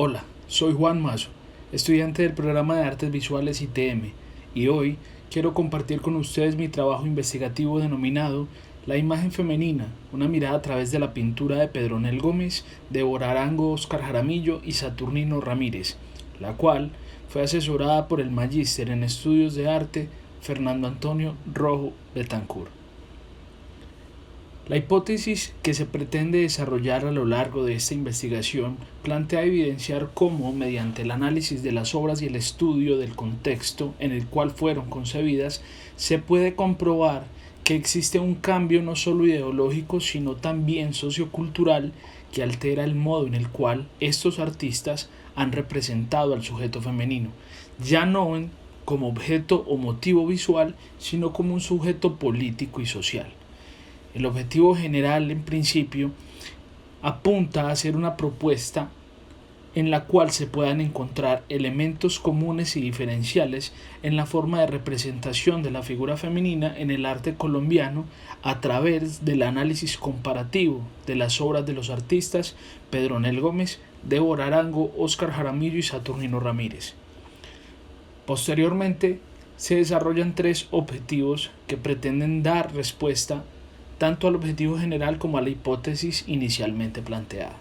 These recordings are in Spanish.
Hola, soy Juan Mazo, estudiante del programa de Artes Visuales ITM, y hoy quiero compartir con ustedes mi trabajo investigativo denominado La imagen femenina, una mirada a través de la pintura de Pedronel Gómez, Débora Arango, Óscar Jaramillo y Saturnino Ramírez, la cual fue asesorada por el magíster en estudios de arte Fernando Antonio Rojo Betancourt. La hipótesis que se pretende desarrollar a lo largo de esta investigación plantea evidenciar cómo, mediante el análisis de las obras y el estudio del contexto en el cual fueron concebidas, se puede comprobar que existe un cambio no solo ideológico, sino también sociocultural que altera el modo en el cual estos artistas han representado al sujeto femenino, ya no como objeto o motivo visual, sino como un sujeto político y social. El objetivo general, en principio, apunta a hacer una propuesta en la cual se puedan encontrar elementos comunes y diferenciales en la forma de representación de la figura femenina en el arte colombiano a través del análisis comparativo de las obras de los artistas Pedronel Gómez, Débora Arango, Óscar Jaramillo y Saturnino Ramírez. Posteriormente, se desarrollan tres objetivos que pretenden dar respuesta tanto al objetivo general como a la hipótesis inicialmente planteada.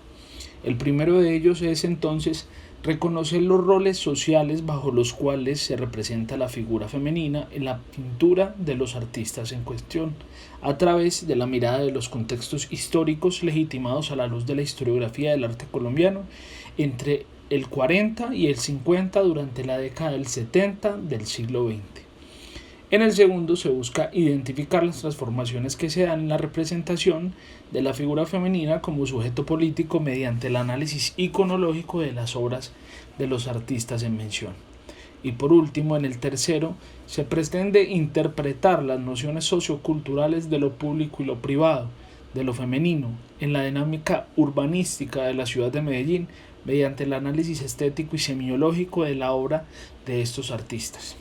El primero de ellos es entonces reconocer los roles sociales bajo los cuales se representa la figura femenina en la pintura de los artistas en cuestión, a través de la mirada de los contextos históricos legitimados a la luz de la historiografía del arte colombiano entre el 40 y el 50 durante la década del 70 del siglo XX. En el segundo se busca identificar las transformaciones que se dan en la representación de la figura femenina como sujeto político mediante el análisis iconológico de las obras de los artistas en mención. Y por último, en el tercero, se pretende interpretar las nociones socioculturales de lo público y lo privado, de lo femenino, en la dinámica urbanística de la ciudad de Medellín mediante el análisis estético y semiológico de la obra de estos artistas.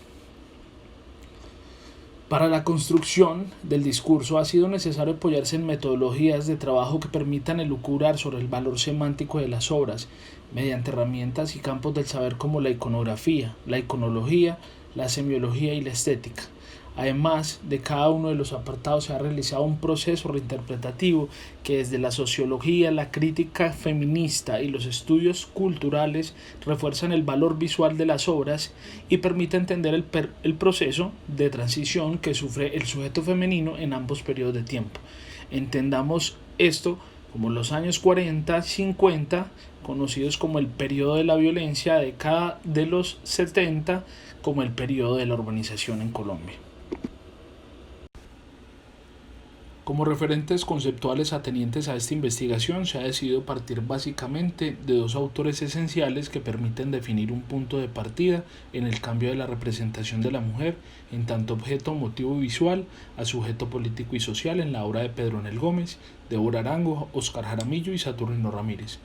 Para la construcción del discurso ha sido necesario apoyarse en metodologías de trabajo que permitan elucubrar sobre el valor semántico de las obras, mediante herramientas y campos del saber como la iconografía, la iconología, la semiología y la estética. Además de cada uno de los apartados se ha realizado un proceso reinterpretativo que desde la sociología, la crítica feminista y los estudios culturales refuerzan el valor visual de las obras y permite entender el proceso de transición que sufre el sujeto femenino en ambos periodos de tiempo. Entendamos esto como los años 40-50, conocidos como el periodo de la violencia, década de los 70, como el periodo de la urbanización en Colombia. Como referentes conceptuales atenientes a esta investigación, se ha decidido partir básicamente de dos autores esenciales que permiten definir un punto de partida en el cambio de la representación de la mujer en tanto objeto motivo visual a sujeto político y social en la obra de Pedronel Gómez, Débora Arango, Óscar Jaramillo y Saturnino Ramírez.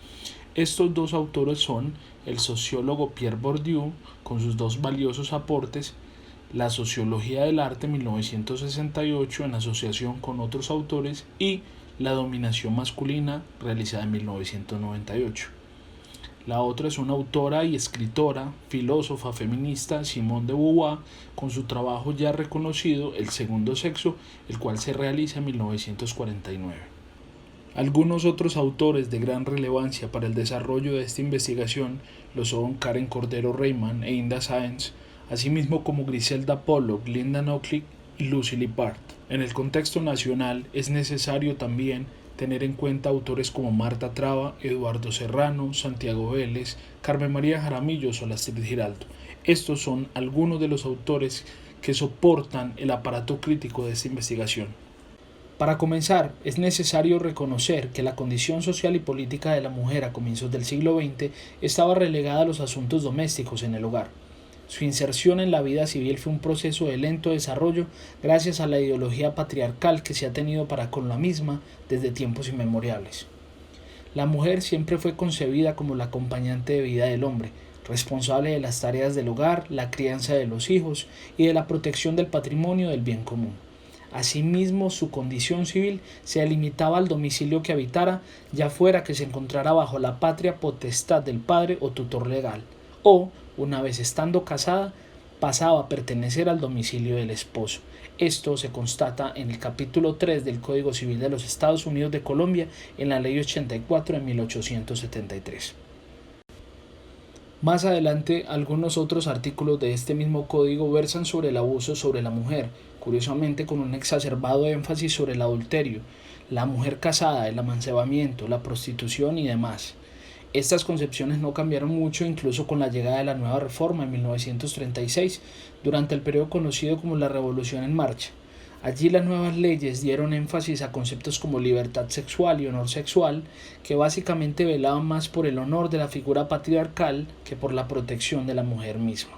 Estos dos autores son el sociólogo Pierre Bourdieu, con sus dos valiosos aportes, La sociología del arte 1968 en asociación con otros autores y La dominación masculina realizada en 1998. La otra es una autora y escritora, filósofa feminista, Simone de Beauvoir, con su trabajo ya reconocido El segundo sexo, el cual se realiza en 1949. Algunos otros autores de gran relevancia para el desarrollo de esta investigación lo son Karen Cordero Reyman e Inda Sáenz, asimismo como Griselda Pollock, Linda Knocklick y Lucy Lippard. En el contexto nacional es necesario también tener en cuenta autores como Marta Traba, Eduardo Serrano, Santiago Vélez, Carmen María Jaramillo o Astrid Giraldo. Estos son algunos de los autores que soportan el aparato crítico de esta investigación. Para comenzar, es necesario reconocer que la condición social y política de la mujer a comienzos del siglo XX estaba relegada a los asuntos domésticos en el hogar. Su inserción en la vida civil fue un proceso de lento desarrollo gracias a la ideología patriarcal que se ha tenido para con la misma desde tiempos inmemoriales. La mujer siempre fue concebida como la acompañante de vida del hombre, responsable de las tareas del hogar, la crianza de los hijos y de la protección del patrimonio del bien común. Asimismo, su condición civil se limitaba al domicilio que habitara, ya fuera que se encontrara bajo la patria potestad del padre o tutor legal, o, una vez estando casada, pasaba a pertenecer al domicilio del esposo. Esto se constata en el capítulo 3 del Código Civil de los Estados Unidos de Colombia en la Ley 84 de 1873. Más adelante, algunos otros artículos de este mismo código versan sobre el abuso sobre la mujer, curiosamente con un exacerbado énfasis sobre el adulterio, la mujer casada, el amancebamiento, la prostitución y demás. Estas concepciones no cambiaron mucho incluso con la llegada de la nueva reforma en 1936, durante el periodo conocido como la Revolución en Marcha. Allí las nuevas leyes dieron énfasis a conceptos como libertad sexual y honor sexual, que básicamente velaban más por el honor de la figura patriarcal que por la protección de la mujer misma.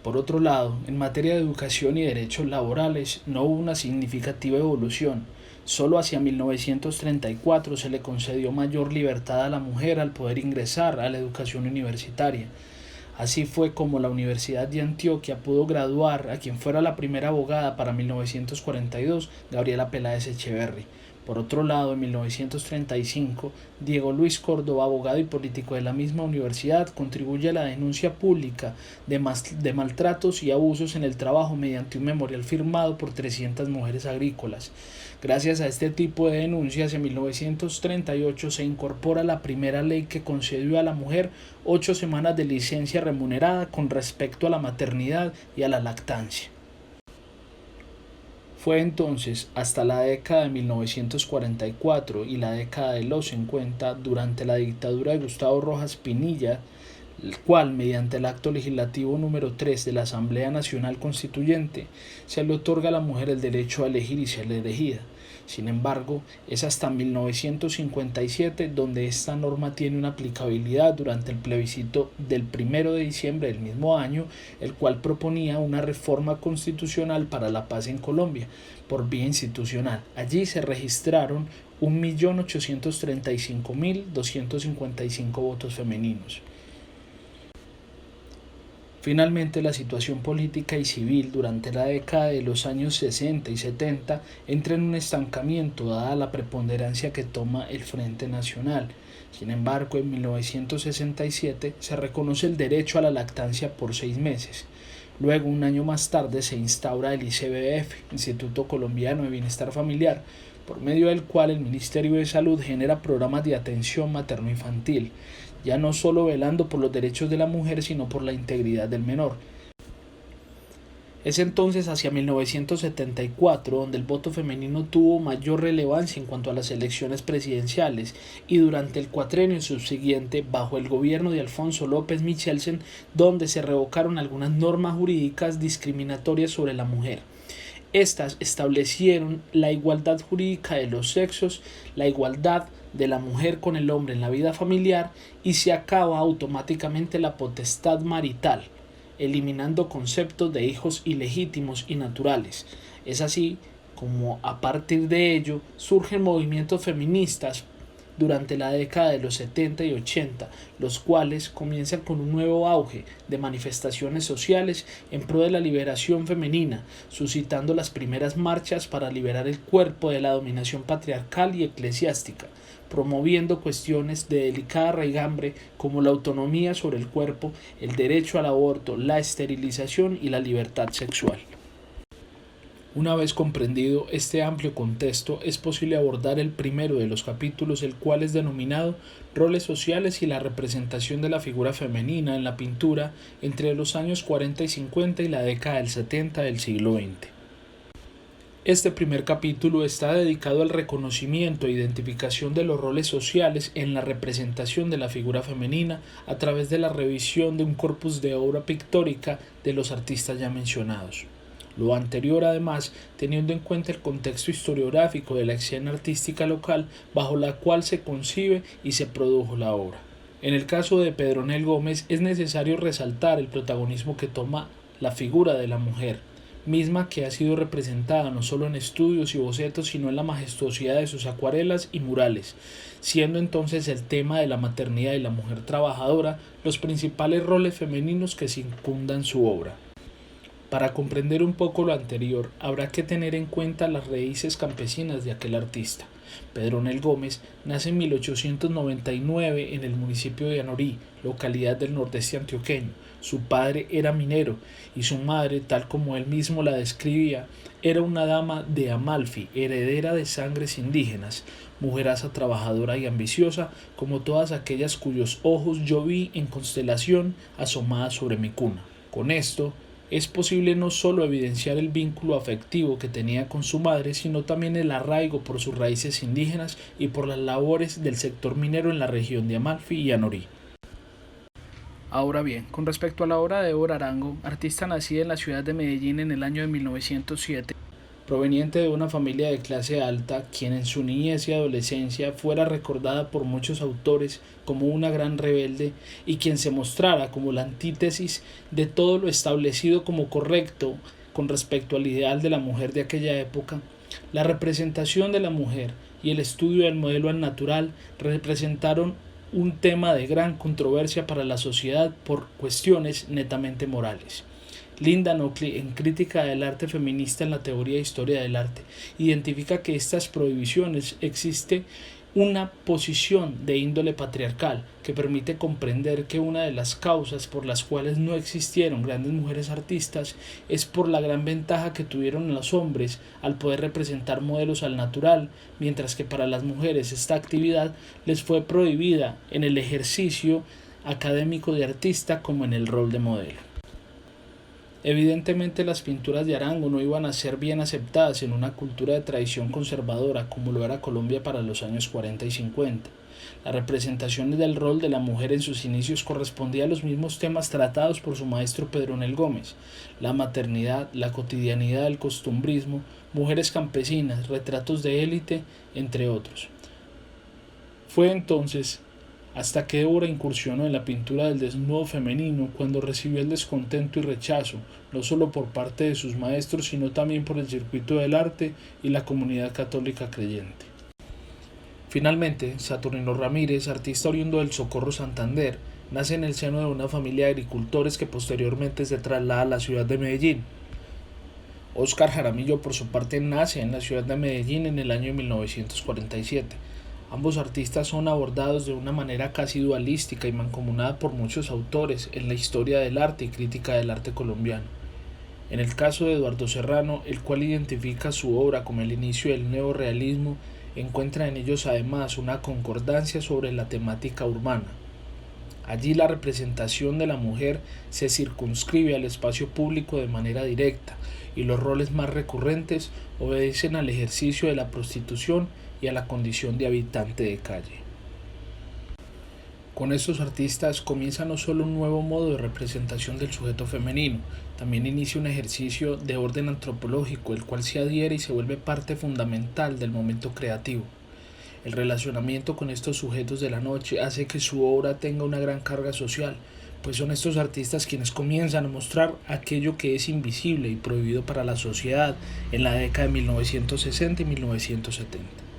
Por otro lado, en materia de educación y derechos laborales no hubo una significativa evolución. Solo hacia 1934 se le concedió mayor libertad a la mujer al poder ingresar a la educación universitaria. Así fue como la Universidad de Antioquia pudo graduar a quien fuera la primera abogada para 1942, Gabriela Peláez Echeverry. Por otro lado, en 1935, Diego Luis Córdoba, abogado y político de la misma universidad, contribuye a la denuncia pública de maltratos y abusos en el trabajo mediante un memorial firmado por 300 mujeres agrícolas. Gracias a este tipo de denuncias, en 1938 se incorpora la primera ley que concedió a la mujer 8 semanas de licencia remunerada con respecto a la maternidad y a la lactancia. Fue entonces hasta la década de 1944 y la década de los 50, durante la dictadura de Gustavo Rojas Pinilla, el cual, mediante el acto legislativo número 3 de la Asamblea Nacional Constituyente, se le otorga a la mujer el derecho a elegir y ser elegida. Sin embargo, es hasta 1957 donde esta norma tiene una aplicabilidad durante el plebiscito del 1 de diciembre del mismo año, el cual proponía una reforma constitucional para la paz en Colombia por vía institucional. Allí se registraron 1.835.255 votos femeninos. Finalmente, la situación política y civil durante la década de los años 60 y 70 entra en un estancamiento dada la preponderancia que toma el Frente Nacional. Sin embargo, en 1967 se reconoce el derecho a la lactancia por 6 meses. Luego, un año más tarde, se instaura el ICBF, Instituto Colombiano de Bienestar Familiar, por medio del cual el Ministerio de Salud genera programas de atención materno-infantil, ya no solo velando por los derechos de la mujer, sino por la integridad del menor. Es entonces hacia 1974 donde el voto femenino tuvo mayor relevancia en cuanto a las elecciones presidenciales, y durante el cuatrenio subsiguiente, bajo el gobierno de Alfonso López Michelsen, donde se revocaron algunas normas jurídicas discriminatorias sobre la mujer. Estas establecieron la igualdad jurídica de los sexos, la igualdad de la mujer con el hombre en la vida familiar, y se acaba automáticamente la potestad marital, eliminando conceptos de hijos ilegítimos y naturales. Es así como a partir de ello surgen movimientos feministas durante la década de los 70 y 80, los cuales comienzan con un nuevo auge de manifestaciones sociales en pro de la liberación femenina, suscitando las primeras marchas para liberar el cuerpo de la dominación patriarcal y eclesiástica, promoviendo cuestiones de delicada raigambre como la autonomía sobre el cuerpo, el derecho al aborto, la esterilización y la libertad sexual. Una vez comprendido este amplio contexto, es posible abordar el primero de los capítulos, el cual es denominado Roles sociales y la representación de la figura femenina en la pintura entre los años 40 y 50 y la década del 70 del siglo XX. Este primer capítulo está dedicado al reconocimiento e identificación de los roles sociales en la representación de la figura femenina a través de la revisión de un corpus de obra pictórica de los artistas ya mencionados. Lo anterior, además, teniendo en cuenta el contexto historiográfico de la escena artística local bajo la cual se concibe y se produjo la obra. En el caso de Pedronel Gómez es necesario resaltar el protagonismo que toma la figura de la mujer, misma que ha sido representada no solo en estudios y bocetos, sino en la majestuosidad de sus acuarelas y murales, siendo entonces el tema de la maternidad y la mujer trabajadora los principales roles femeninos que circundan su obra. Para comprender un poco lo anterior, habrá que tener en cuenta las raíces campesinas de aquel artista. Pedronel Gómez nace en 1899 en el municipio de Anorí, localidad del nordeste antioqueño. Su padre era minero y su madre, tal como él mismo la describía, era una dama de Amalfi, heredera de sangres indígenas, mujeraza trabajadora y ambiciosa, como todas aquellas cuyos ojos yo vi en constelación asomada sobre mi cuna. Con esto, es posible no solo evidenciar el vínculo afectivo que tenía con su madre, sino también el arraigo por sus raíces indígenas y por las labores del sector minero en la región de Amalfi y Anorí. Ahora bien, con respecto a la obra de Débora Arango, artista nacida en la ciudad de Medellín en el año de 1907, proveniente de una familia de clase alta, quien en su niñez y adolescencia fuera recordada por muchos autores como una gran rebelde y quien se mostrara como la antítesis de todo lo establecido como correcto con respecto al ideal de la mujer de aquella época, la representación de la mujer y el estudio del modelo al natural representaron un tema de gran controversia para la sociedad por cuestiones netamente morales. Linda Nochley, en Crítica del arte feminista en la teoría e historia del arte, identifica que estas prohibiciones existe una posición de índole patriarcal que permite comprender que una de las causas por las cuales no existieron grandes mujeres artistas es por la gran ventaja que tuvieron los hombres al poder representar modelos al natural, mientras que para las mujeres esta actividad les fue prohibida en el ejercicio académico de artista como en el rol de modelo. Evidentemente las pinturas de Arango no iban a ser bien aceptadas en una cultura de tradición conservadora como lo era Colombia para los años 40 y 50. La representación del rol de la mujer en sus inicios correspondía a los mismos temas tratados por su maestro Pedronel Gómez: la maternidad, la cotidianidad del costumbrismo, mujeres campesinas, retratos de élite, entre otros. Fue entonces hasta que Débora incursionó en la pintura del desnudo femenino cuando recibió el descontento y rechazo, no solo por parte de sus maestros, sino también por el circuito del arte y la comunidad católica creyente. Finalmente, Saturnino Ramírez, artista oriundo del Socorro Santander, nace en el seno de una familia de agricultores que posteriormente se traslada a la ciudad de Medellín. Óscar Jaramillo, por su parte, nace en la ciudad de Medellín en el año 1947. Ambos artistas son abordados de una manera casi dualística y mancomunada por muchos autores en la historia del arte y crítica del arte colombiano. En el caso de Eduardo Serrano, el cual identifica su obra como el inicio del neorrealismo, encuentra en ellos además una concordancia sobre la temática urbana. Allí la representación de la mujer se circunscribe al espacio público de manera directa y los roles más recurrentes obedecen al ejercicio de la prostitución y a la condición de habitante de calle. Con estos artistas comienza no solo un nuevo modo de representación del sujeto femenino, también inicia un ejercicio de orden antropológico, el cual se adhiere y se vuelve parte fundamental del momento creativo. El relacionamiento con estos sujetos de la noche hace que su obra tenga una gran carga social, pues son estos artistas quienes comienzan a mostrar aquello que es invisible y prohibido para la sociedad en la década de 1960 y 1970.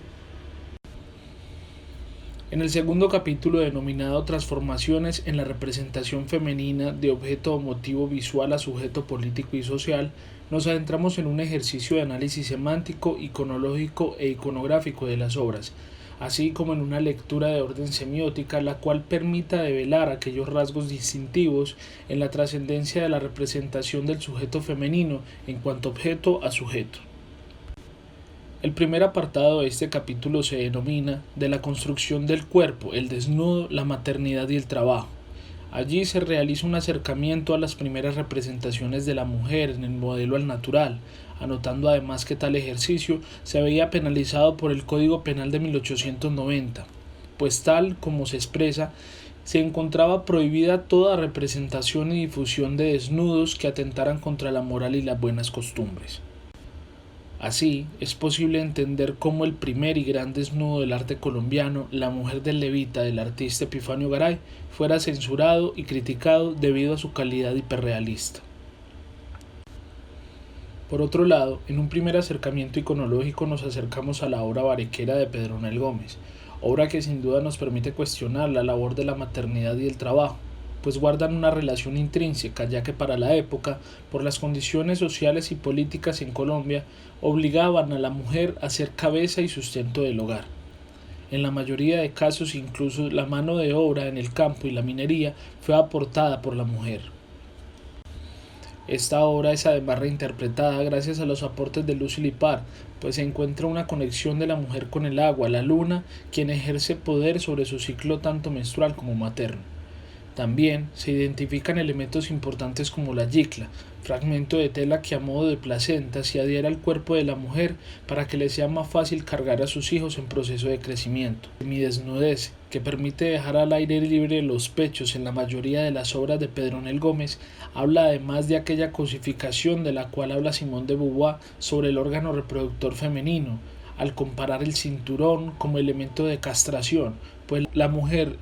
En el segundo capítulo, denominado Transformaciones en la representación femenina de objeto o motivo visual a sujeto político y social, nos adentramos en un ejercicio de análisis semántico, iconológico e iconográfico de las obras, así como en una lectura de orden semiótica, la cual permita develar aquellos rasgos distintivos en la trascendencia de la representación del sujeto femenino en cuanto objeto a sujeto. El primer apartado de este capítulo se denomina de la construcción del cuerpo, el desnudo, la maternidad y el trabajo. Allí se realiza un acercamiento a las primeras representaciones de la mujer en el modelo al natural, anotando además que tal ejercicio se veía penalizado por el Código Penal de 1890, pues tal como se expresa, se encontraba prohibida toda representación y difusión de desnudos que atentaran contra la moral y las buenas costumbres. Así, es posible entender cómo el primer y gran desnudo del arte colombiano, La mujer del levita del artista Epifanio Garay, fuera censurado y criticado debido a su calidad hiperrealista. Por otro lado, en un primer acercamiento iconológico nos acercamos a la obra Barequera de Pedronel Gómez, obra que sin duda nos permite cuestionar la labor de la maternidad y el trabajo. pues guardan una relación intrínseca, ya que para la época, por las condiciones sociales y políticas en Colombia, obligaban a la mujer a ser cabeza y sustento del hogar. En la mayoría de casos, incluso la mano de obra en el campo y la minería fue aportada por la mujer. Esta obra es además reinterpretada gracias a los aportes de Lucy Lippard, pues se encuentra una conexión de la mujer con el agua, la luna, quien ejerce poder sobre su ciclo tanto menstrual como materno. También se identifican elementos importantes como la yicla, fragmento de tela que a modo de placenta se adhiere al cuerpo de la mujer para que le sea más fácil cargar a sus hijos en proceso de crecimiento. Semidesnudez, que permite dejar al aire libre los pechos en la mayoría de las obras de Pedronel Gómez, habla además de aquella cosificación de la cual habla Simone de Beauvoir sobre el órgano reproductor femenino, al comparar el cinturón como elemento de castración, pues la mujer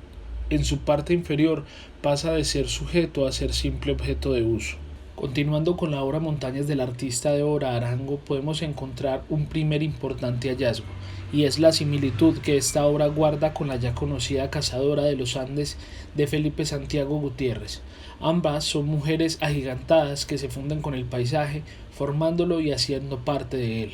en su parte inferior pasa de ser sujeto a ser simple objeto de uso. Continuando con la obra Montañas del artista de obra Arango, podemos encontrar un primer importante hallazgo, y es la similitud que esta obra guarda con la ya conocida Cazadora de los Andes de Felipe Santiago Gutiérrez. Ambas son mujeres agigantadas que se funden con el paisaje, formándolo y haciendo parte de él.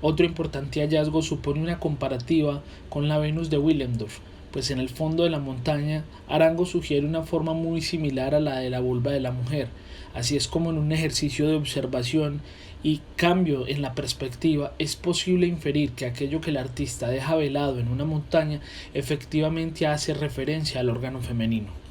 Otro importante hallazgo supone una comparativa con la Venus de Willendorf, pues en el fondo de la montaña Arango sugiere una forma muy similar a la de la vulva de la mujer. Así es como en un ejercicio de observación y cambio en la perspectiva es posible inferir que aquello que el artista deja velado en una montaña efectivamente hace referencia al órgano femenino.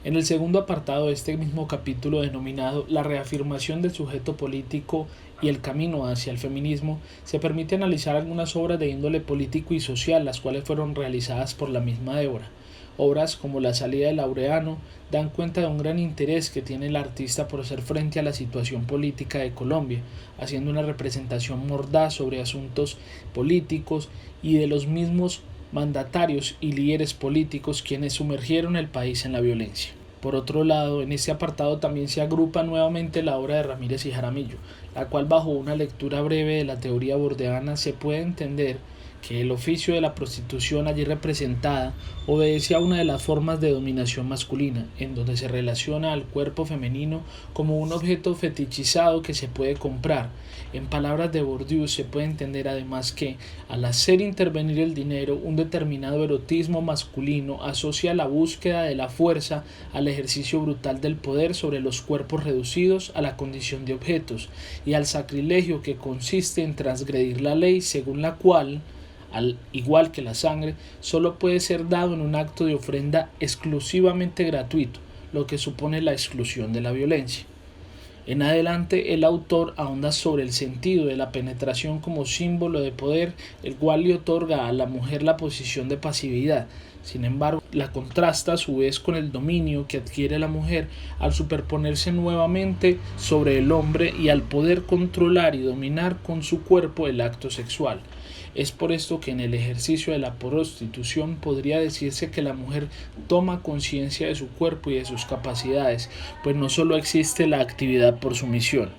En el segundo apartado de este mismo capítulo, denominado La reafirmación del sujeto político y el camino hacia el feminismo, se permite analizar algunas obras de índole político y social, las cuales fueron realizadas por la misma Débora. Obras como La salida de Laureano dan cuenta de un gran interés que tiene el artista por hacer frente a la situación política de Colombia, haciendo una representación mordaz sobre asuntos políticos y de los mismos mandatarios y líderes políticos quienes sumergieron el país en la violencia. Por otro lado, en este apartado también se agrupa nuevamente la obra de Ramírez y Jaramillo, la cual bajo una lectura breve de la teoría bordeana se puede entender que el oficio de la prostitución allí representada obedece a una de las formas de dominación masculina, en donde se relaciona al cuerpo femenino como un objeto fetichizado que se puede comprar. En palabras de Bourdieu se puede entender además que, al hacer intervenir el dinero, un determinado erotismo masculino asocia la búsqueda de la fuerza al ejercicio brutal del poder sobre los cuerpos reducidos a la condición de objetos, y al sacrilegio que consiste en transgredir la ley según la cual, al igual que la sangre, solo puede ser dado en un acto de ofrenda exclusivamente gratuito, lo que supone la exclusión de la violencia. En adelante, el autor ahonda sobre el sentido de la penetración como símbolo de poder, el cual le otorga a la mujer la posición de pasividad. Sin embargo, la contrasta a su vez con el dominio que adquiere la mujer al superponerse nuevamente sobre el hombre y al poder controlar y dominar con su cuerpo el acto sexual. Es por esto que en el ejercicio de la prostitución podría decirse que la mujer toma conciencia de su cuerpo y de sus capacidades, pues no solo existe la actividad por sumisión.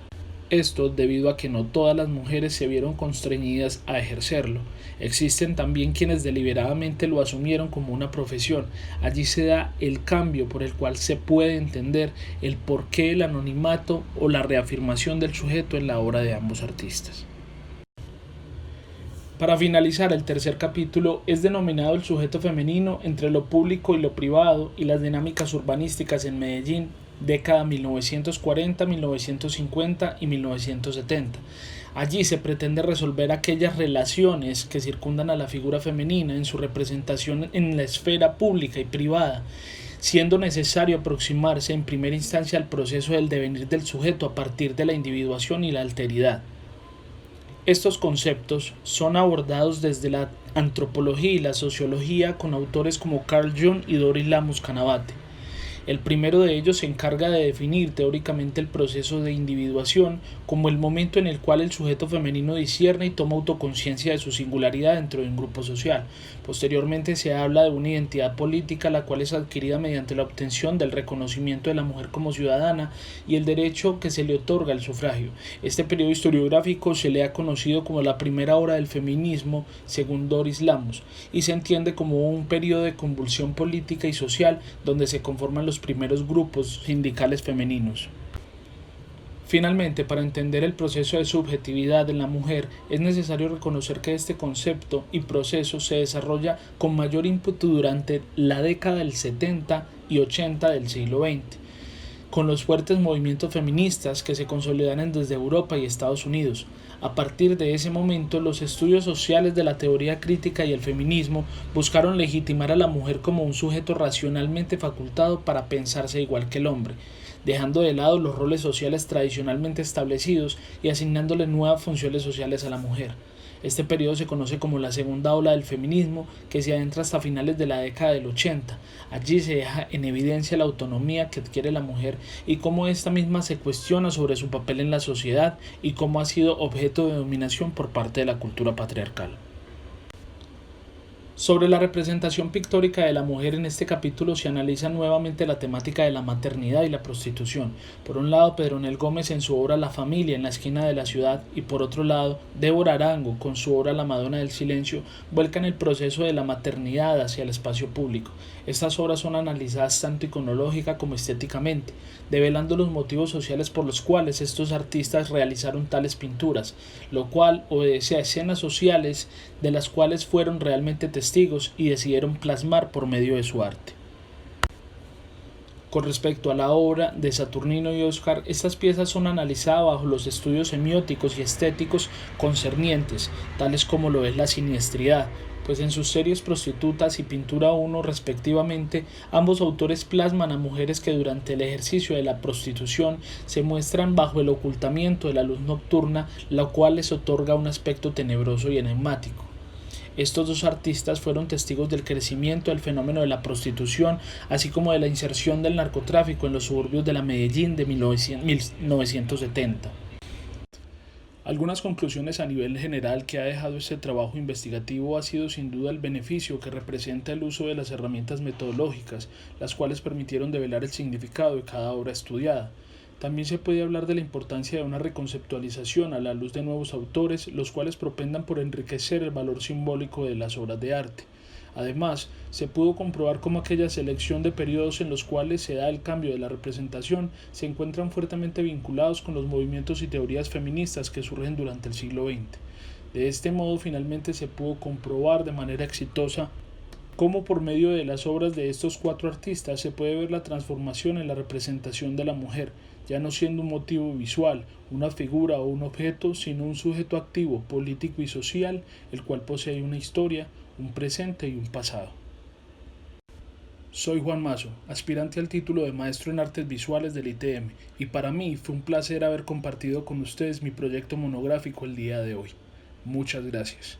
Esto debido a que no todas las mujeres se vieron constreñidas a ejercerlo. Existen también quienes deliberadamente lo asumieron como una profesión. Allí se da el cambio por el cual se puede entender el porqué el anonimato o la reafirmación del sujeto en la obra de ambos artistas. Para finalizar, el tercer capítulo es denominado El sujeto femenino entre lo público y lo privado y las dinámicas urbanísticas en Medellín, década 1940, 1950 y 1970. Allí se pretende resolver aquellas relaciones que circundan a la figura femenina en su representación en la esfera pública y privada, siendo necesario aproximarse en primera instancia al proceso del devenir del sujeto a partir de la individuación y la alteridad. Estos conceptos son abordados desde la antropología y la sociología con autores como Carl Jung y Doris Lamus Canabate. El primero de ellos se encarga de definir teóricamente el proceso de individuación como el momento en el cual el sujeto femenino discierne y toma autoconciencia de su singularidad dentro de un grupo social. Posteriormente se habla de una identidad política, la cual es adquirida mediante la obtención del reconocimiento de la mujer como ciudadana y el derecho que se le otorga al sufragio. Este periodo historiográfico se le ha conocido como la primera hora del feminismo, según Doris Lamus, y se entiende como un periodo de convulsión política y social donde se conforman los esos primeros grupos sindicales femeninos. Finalmente, para entender el proceso de subjetividad en la mujer, es necesario reconocer que este concepto y proceso se desarrolla con mayor ímpetu durante la década del 70 y 80 del siglo XX, con los fuertes movimientos feministas que se consolidaron desde Europa y Estados Unidos. A partir de ese momento, los estudios sociales de la teoría crítica y el feminismo buscaron legitimar a la mujer como un sujeto racionalmente facultado para pensarse igual que el hombre, dejando de lado los roles sociales tradicionalmente establecidos y asignándole nuevas funciones sociales a la mujer. Este periodo se conoce como la segunda ola del feminismo, que se adentra hasta finales de la década del 80. Allí se deja en evidencia la autonomía que adquiere la mujer y cómo ésta misma se cuestiona sobre su papel en la sociedad y cómo ha sido objeto de dominación por parte de la cultura patriarcal. Sobre la representación pictórica de la mujer en este capítulo se analiza nuevamente la temática de la maternidad y la prostitución. Por un lado, Pedronel Gómez en su obra La familia en la esquina de la ciudad y por otro lado, Débora Arango con su obra La Madonna del silencio vuelcan el proceso de la maternidad hacia el espacio público. Estas obras son analizadas tanto iconológica como estéticamente, develando los motivos sociales por los cuales estos artistas realizaron tales pinturas, lo cual obedece a escenas sociales de las cuales fueron realmente testigos y decidieron plasmar por medio de su arte. Con respecto a la obra de Saturnino y Oscar, estas piezas son analizadas bajo los estudios semióticos y estéticos concernientes, tales como lo es la siniestridad, pues en sus series Prostitutas y Pintura 1 respectivamente, ambos autores plasman a mujeres que durante el ejercicio de la prostitución se muestran bajo el ocultamiento de la luz nocturna, la cual les otorga un aspecto tenebroso y enigmático. Estos dos artistas fueron testigos del crecimiento del fenómeno de la prostitución, así como de la inserción del narcotráfico en los suburbios de la Medellín de 1970. Algunas conclusiones a nivel general que ha dejado este trabajo investigativo ha sido sin duda el beneficio que representa el uso de las herramientas metodológicas, las cuales permitieron develar el significado de cada obra estudiada. También se puede hablar de la importancia de una reconceptualización a la luz de nuevos autores, los cuales propendan por enriquecer el valor simbólico de las obras de arte. Además, se pudo comprobar cómo aquella selección de periodos en los cuales se da el cambio de la representación se encuentran fuertemente vinculados con los movimientos y teorías feministas que surgen durante el siglo XX. De este modo, finalmente se pudo comprobar de manera exitosa cómo por medio de las obras de estos cuatro artistas se puede ver la transformación en la representación de la mujer, ya no siendo un motivo visual, una figura o un objeto, sino un sujeto activo, político y social, el cual posee una historia, un presente y un pasado. Soy Juan Mazo, aspirante al título de Maestro en Artes Visuales del ITM, y para mí fue un placer haber compartido con ustedes mi proyecto monográfico el día de hoy. Muchas gracias.